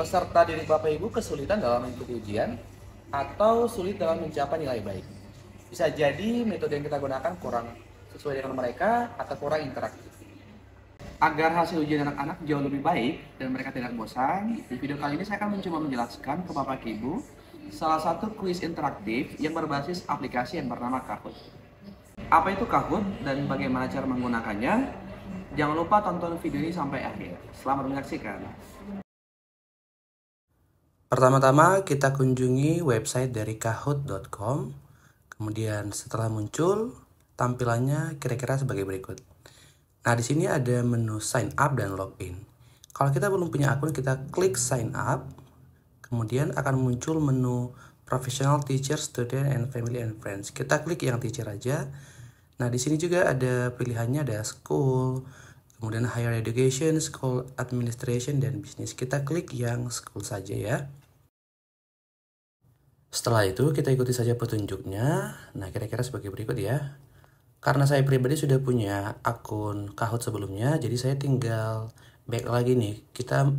peserta didik Bapak Ibu kesulitan dalam mengikuti ujian atau sulit dalam mencapai nilai baik. Bisa jadi metode yang kita gunakan kurang sesuai dengan mereka atau kurang interaktif. Agar hasil ujian anak-anak jauh lebih baik dan mereka tidak bosan, di video kali ini saya akan mencoba menjelaskan ke Bapak Ibu salah satu kuis interaktif yang berbasis aplikasi yang bernama Kahoot. Apa itu Kahoot dan bagaimana cara menggunakannya? Jangan lupa tonton video ini sampai akhir. Selamat menyaksikan. Pertama-tama kita kunjungi website dari kahoot.com. Kemudian setelah muncul, tampilannya kira-kira sebagai berikut. Nah, di sini ada menu sign up dan login. Kalau kita belum punya akun, kita klik sign up. Kemudian akan muncul menu professional, teacher, student, and family and friends. Kita klik yang teacher aja. Nah, di sini juga ada pilihannya, ada school, kemudian higher education, school administration, dan business. Kita klik yang school saja ya. Setelah itu kita ikuti saja petunjuknya. Nah, kira-kira sebagai berikut ya. Karena saya pribadi sudah punya akun Kahoot sebelumnya, jadi saya tinggal back lagi nih. Kita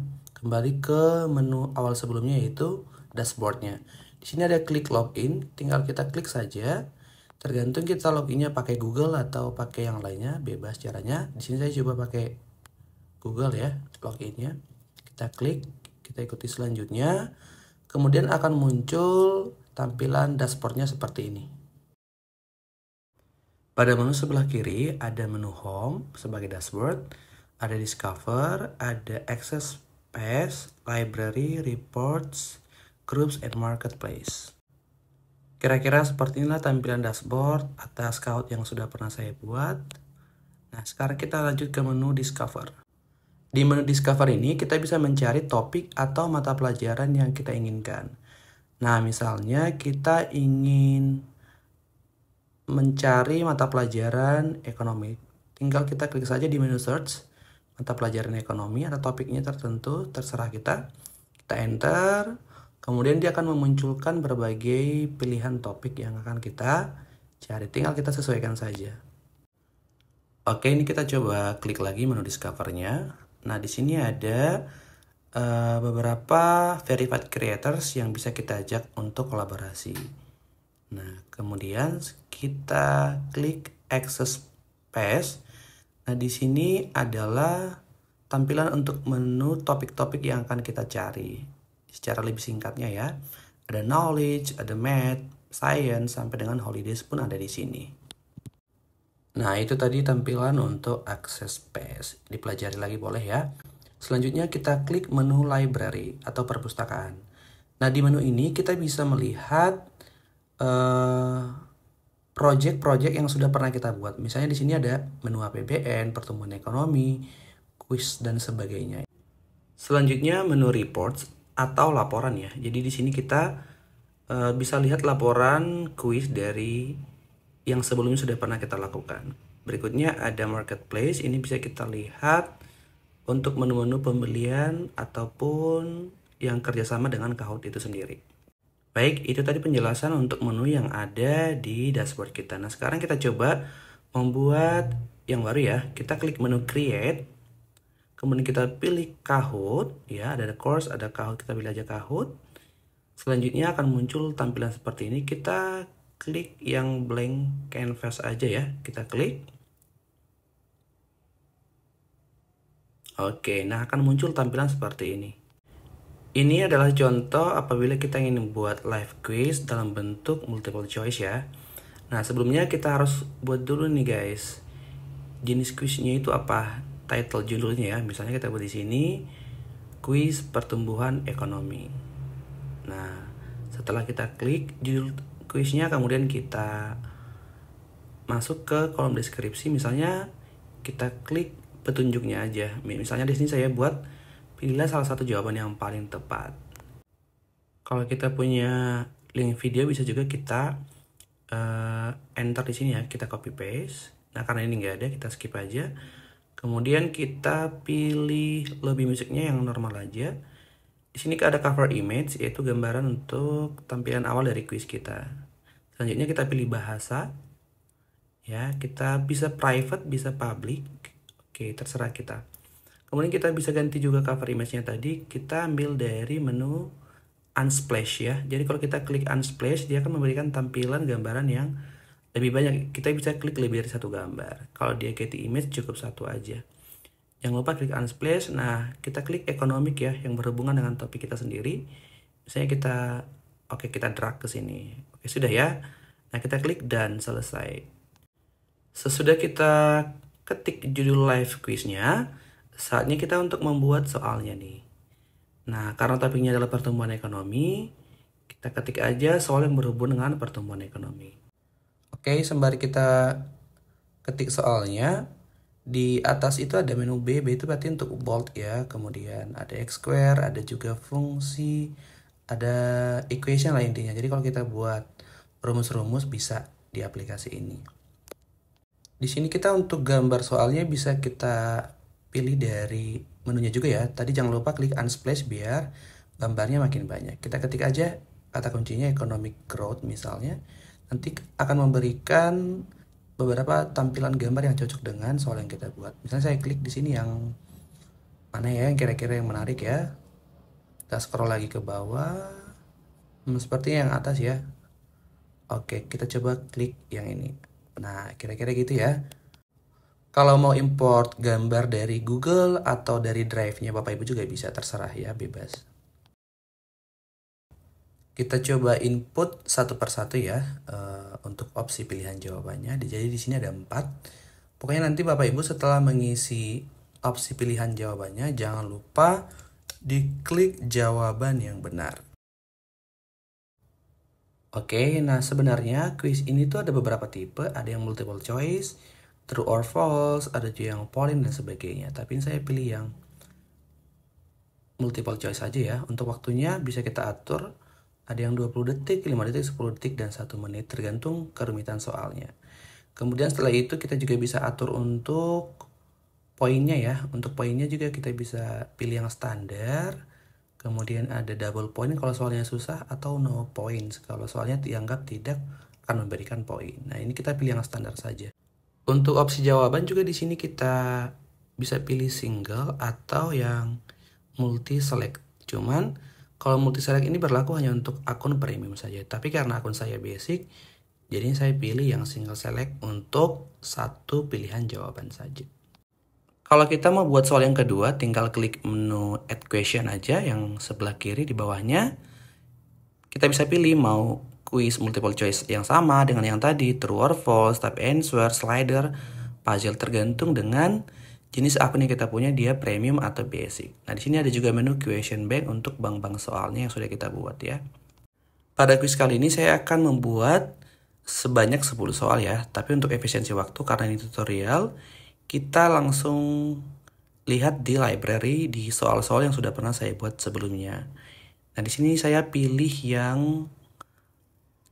kembali ke menu awal sebelumnya, yaitu dashboardnya. Di sini ada klik login, tinggal kita klik saja. Tergantung kita loginnya pakai Google atau pakai yang lainnya, bebas caranya. Di sini saya coba pakai Google ya, loginnya. Kita klik, kita ikuti selanjutnya. Kemudian akan muncul tampilan dashboardnya seperti ini. Pada menu sebelah kiri ada menu home sebagai dashboard, ada discover, ada access page, library, reports, groups, and marketplace. Kira-kira seperti inilah tampilan dashboard atas Kahoot yang sudah pernah saya buat. Nah, sekarang kita lanjut ke menu discover. Di menu discover ini kita bisa mencari topik atau mata pelajaran yang kita inginkan. Nah, misalnya kita ingin mencari mata pelajaran ekonomi. Tinggal kita klik saja di menu search, mata pelajaran ekonomi, ada topiknya tertentu, terserah kita. Kita enter, kemudian dia akan memunculkan berbagai pilihan topik yang akan kita cari. Tinggal kita sesuaikan saja. Oke, ini kita coba klik lagi menu discover-nya. Nah, di sini ada beberapa verified creators yang bisa kita ajak untuk kolaborasi. Nah, kemudian kita klik access page. Nah, di sini adalah tampilan untuk menu topik-topik yang akan kita cari. Secara lebih singkatnya ya, ada knowledge, ada math, science, sampai dengan holidays pun ada di sini. Nah, itu tadi tampilan untuk access page. Dipelajari lagi boleh ya. Selanjutnya kita klik menu library atau perpustakaan. Nah, di menu ini kita bisa melihat project-project yang sudah pernah kita buat. Misalnya di sini ada menu APBN, pertumbuhan ekonomi, quiz, dan sebagainya. Selanjutnya menu reports atau laporan ya. Jadi di sini kita bisa lihat laporan quiz dari yang sebelumnya sudah pernah kita lakukan. Berikutnya ada marketplace, ini bisa kita lihat untuk menu-menu pembelian ataupun yang kerjasama dengan Kahoot itu sendiri. Baik, itu tadi penjelasan untuk menu yang ada di dashboard kita. Nah, sekarang kita coba membuat yang baru ya. Kita klik menu create, kemudian kita pilih Kahoot, ya ada course, ada Kahoot, kita pilih aja Kahoot. Selanjutnya akan muncul tampilan seperti ini. Kita klik yang blank canvas aja ya, kita klik. Oke, nah akan muncul tampilan seperti ini. Ini adalah contoh apabila kita ingin membuat live quiz dalam bentuk multiple choice ya. Nah, sebelumnya kita harus buat dulu nih guys. Jenis quiznya itu apa? Title judulnya ya. Misalnya kita buat di sini quiz pertumbuhan ekonomi. Nah, setelah kita klik judul quiznya, kemudian kita masuk ke kolom deskripsi. Misalnya kita klik petunjuknya aja. Misalnya di sini saya buat pilihlah salah satu jawaban yang paling tepat. Kalau kita punya link video bisa juga kita enter di sini ya, kita copy paste. Nah, karena ini nggak ada, kita skip aja. Kemudian kita pilih lobby musiknya yang normal aja. Di sini ada cover image, yaitu gambaran untuk tampilan awal dari quiz kita. Selanjutnya kita pilih bahasa. Ya, kita bisa private, bisa public. Oke, terserah kita. Kemudian kita bisa ganti juga cover image-nya tadi, kita ambil dari menu Unsplash ya. Jadi kalau kita klik Unsplash, dia akan memberikan tampilan gambaran yang lebih banyak. Kita bisa klik lebih dari satu gambar. Kalau dia Getty Image cukup satu aja. Jangan lupa klik Unsplash. Nah, kita klik Economic ya, yang berhubungan dengan topik kita sendiri. Misalnya kita drag ke sini. Oke, sudah ya. Nah, kita klik dan selesai. Sesudah kita ketik judul live quiznya, saatnya kita untuk membuat soalnya nih. Nah, karena topiknya adalah pertumbuhan ekonomi, kita ketik aja soal yang berhubungan dengan pertumbuhan ekonomi. Oke, sembari kita ketik soalnya, di atas itu ada menu B itu berarti untuk bold ya. Kemudian ada X square, ada juga fungsi, ada equation lah intinya. Jadi kalau kita buat rumus-rumus bisa di aplikasi ini. Di sini kita untuk gambar soalnya bisa kita pilih dari menunya juga ya. Tadi jangan lupa klik Unsplash biar gambarnya makin banyak. Kita ketik aja kata kuncinya economic growth misalnya. Nanti akan memberikan beberapa tampilan gambar yang cocok dengan soal yang kita buat. Misalnya saya klik di sini yang mana ya, yang kira-kira yang menarik ya. Kita scroll lagi ke bawah. Sepertinya yang atas ya. Oke, kita coba klik yang ini. Nah, kira-kira gitu ya. Kalau mau import gambar dari Google atau dari Drive-nya Bapak Ibu juga bisa, terserah ya, bebas. Kita coba input satu persatu ya, untuk opsi pilihan jawabannya. Jadi di sini ada 4. Pokoknya nanti Bapak Ibu setelah mengisi opsi pilihan jawabannya, jangan lupa diklik jawaban yang benar. Oke, nah sebenarnya quiz ini tuh ada beberapa tipe, ada yang multiple choice, true or false, ada juga yang polling dan sebagainya. Tapi saya pilih yang multiple choice aja ya. Untuk waktunya bisa kita atur, ada yang 20 detik, 5 detik, 10 detik, dan 1 menit, tergantung kerumitan soalnya. Kemudian setelah itu kita juga bisa atur untuk poinnya ya. Untuk poinnya juga kita bisa pilih yang standar. Kemudian ada double point kalau soalnya susah, atau no points kalau soalnya dianggap tidak akan memberikan poin. Nah, ini kita pilih yang standar saja. Untuk opsi jawaban juga di sini kita bisa pilih single atau yang multi select. Cuman kalau multi select ini berlaku hanya untuk akun premium saja. Tapi karena akun saya basic, jadi saya pilih yang single select untuk satu pilihan jawaban saja. Kalau kita mau buat soal yang kedua, tinggal klik menu Add Question aja yang sebelah kiri di bawahnya. Kita bisa pilih mau quiz multiple choice yang sama dengan yang tadi, true or false, type answer, slider, puzzle, tergantung dengan jenis akun yang kita punya, dia premium atau basic. Nah, di sini ada juga menu question bank untuk bank-bank soalnya yang sudah kita buat ya. Pada quiz kali ini saya akan membuat sebanyak 10 soal ya, tapi untuk efisiensi waktu karena ini tutorial, kita langsung lihat di library di soal-soal yang sudah pernah saya buat sebelumnya. Nah, di sini saya pilih yang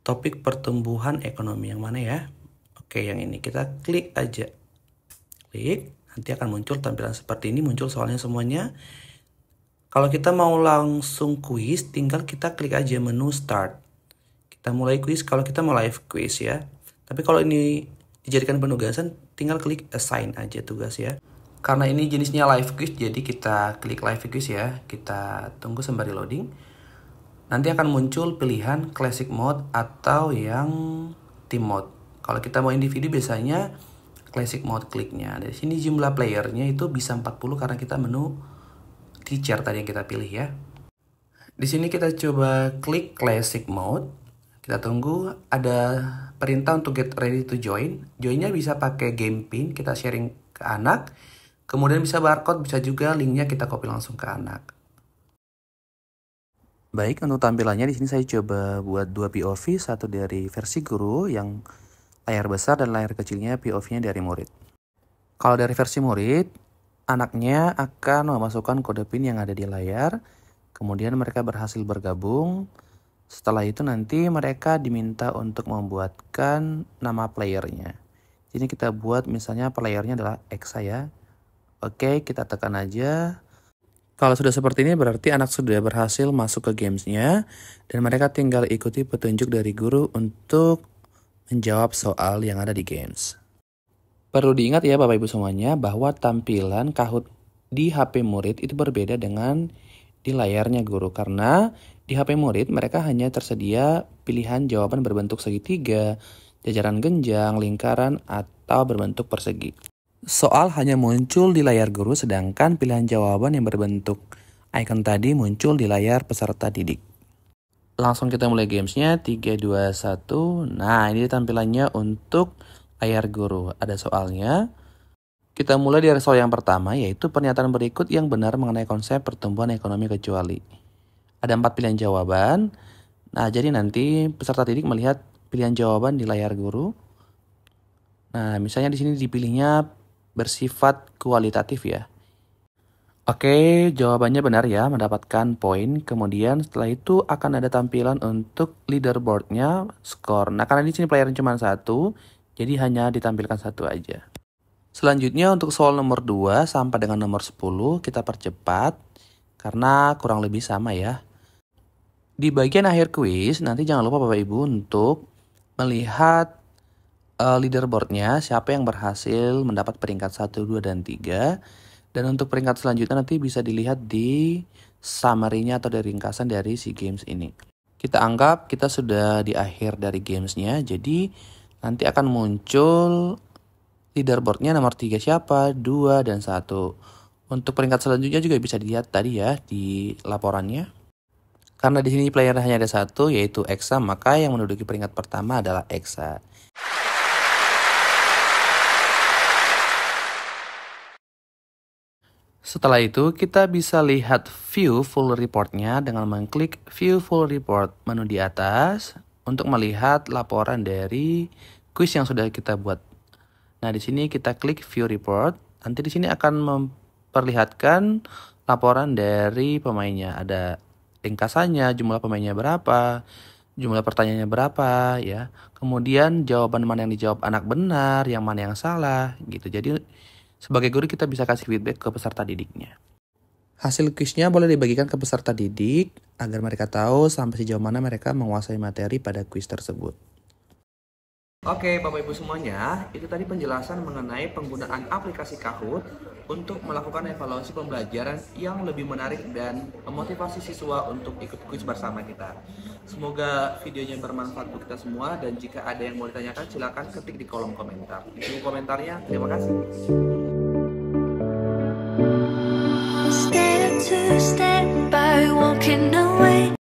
topik pertumbuhan ekonomi yang mana ya? Oke, yang ini kita klik aja. Klik, nanti akan muncul tampilan seperti ini, muncul soalnya semuanya. Kalau kita mau langsung quiz, tinggal kita klik aja menu start. Kita mulai quiz kalau kita mau live quiz ya. Tapi kalau ini dijadikan penugasan, tinggal klik assign aja tugas ya. Karena ini jenisnya live quiz, jadi kita klik live quiz ya. Kita tunggu sembari loading. Nanti akan muncul pilihan classic mode atau yang team mode. Kalau kita mau individu biasanya classic mode kliknya. Di sini jumlah playernya itu bisa 40 karena kita menu teacher tadi yang kita pilih ya. Di sini kita coba klik classic mode. Kita tunggu ada perintah untuk get ready to join. Joinnya bisa pakai game pin, kita sharing ke anak. Kemudian bisa barcode, bisa juga linknya kita copy langsung ke anak. Baik, untuk tampilannya di sini saya coba buat 2 POV, satu dari versi guru yang layar besar dan layar kecilnya POV-nya dari murid. Kalau dari versi murid, anaknya akan memasukkan kode pin yang ada di layar. Kemudian mereka berhasil bergabung. Setelah itu nanti mereka diminta untuk membuatkan nama playernya. Jadi kita buat misalnya playernya adalah Exa ya. Oke, kita tekan aja. Kalau sudah seperti ini berarti anak sudah berhasil masuk ke gamesnya. Dan mereka tinggal ikuti petunjuk dari guru untuk menjawab soal yang ada di games. Perlu diingat ya Bapak Ibu semuanya bahwa tampilan Kahoot di HP murid itu berbeda dengan di layarnya guru. Karena di HP murid mereka hanya tersedia pilihan jawaban berbentuk segitiga, jajaran genjang, lingkaran, atau berbentuk persegi. Soal hanya muncul di layar guru, sedangkan pilihan jawaban yang berbentuk icon tadi muncul di layar peserta didik. Langsung kita mulai gamesnya, 3, 2, 1. Nah, ini tampilannya untuk layar guru. Ada soalnya. Kita mulai dari soal yang pertama, yaitu pernyataan berikut yang benar mengenai konsep pertumbuhan ekonomi kecuali. Ada 4 pilihan jawaban. Nah, jadi nanti peserta didik melihat pilihan jawaban di layar guru. Nah, misalnya di sini dipilihnya bersifat kualitatif ya. Oke, jawabannya benar ya, mendapatkan poin. Kemudian setelah itu akan ada tampilan untuk leaderboardnya, skor. Nah, karena di sini pelayaran cuma 1, jadi hanya ditampilkan 1 aja. Selanjutnya untuk soal nomor 2 sampai dengan nomor 10 kita percepat, karena kurang lebih sama ya. Di bagian akhir kuis, nanti jangan lupa Bapak Ibu untuk melihat leaderboardnya, siapa yang berhasil mendapat peringkat 1, 2, dan 3. Dan untuk peringkat selanjutnya nanti bisa dilihat di summary-nya atau dari ringkasan dari si games ini. Kita anggap kita sudah di akhir dari gamesnya, jadi nanti akan muncul leaderboardnya nomor 3 siapa, 2, dan 1. Untuk peringkat selanjutnya juga bisa dilihat tadi ya di laporannya. Karena di sini player hanya ada 1 yaitu Eksa, maka yang menduduki peringkat pertama adalah Eksa. Setelah itu, kita bisa lihat view full report-nya dengan mengklik view full report menu di atas untuk melihat laporan dari kuis yang sudah kita buat. Nah, di sini kita klik view report. Nanti di sini akan memperlihatkan laporan dari pemainnya. Ada ringkasannya, jumlah pemainnya berapa, jumlah pertanyaannya berapa, ya. Kemudian jawaban mana yang dijawab anak benar, yang mana yang salah, gitu. Jadi sebagai guru kita bisa kasih feedback ke peserta didiknya. Hasil kuisnya boleh dibagikan ke peserta didik agar mereka tahu sampai sejauh mana mereka menguasai materi pada kuis tersebut. Oke Bapak Ibu semuanya, itu tadi penjelasan mengenai penggunaan aplikasi Kahoot untuk melakukan evaluasi pembelajaran yang lebih menarik dan memotivasi siswa untuk ikut kuis bersama kita. Semoga videonya bermanfaat untuk kita semua, dan jika ada yang mau ditanyakan silakan ketik di kolom komentar. Tunggu komentarnya, terima kasih. Step to step by walking away.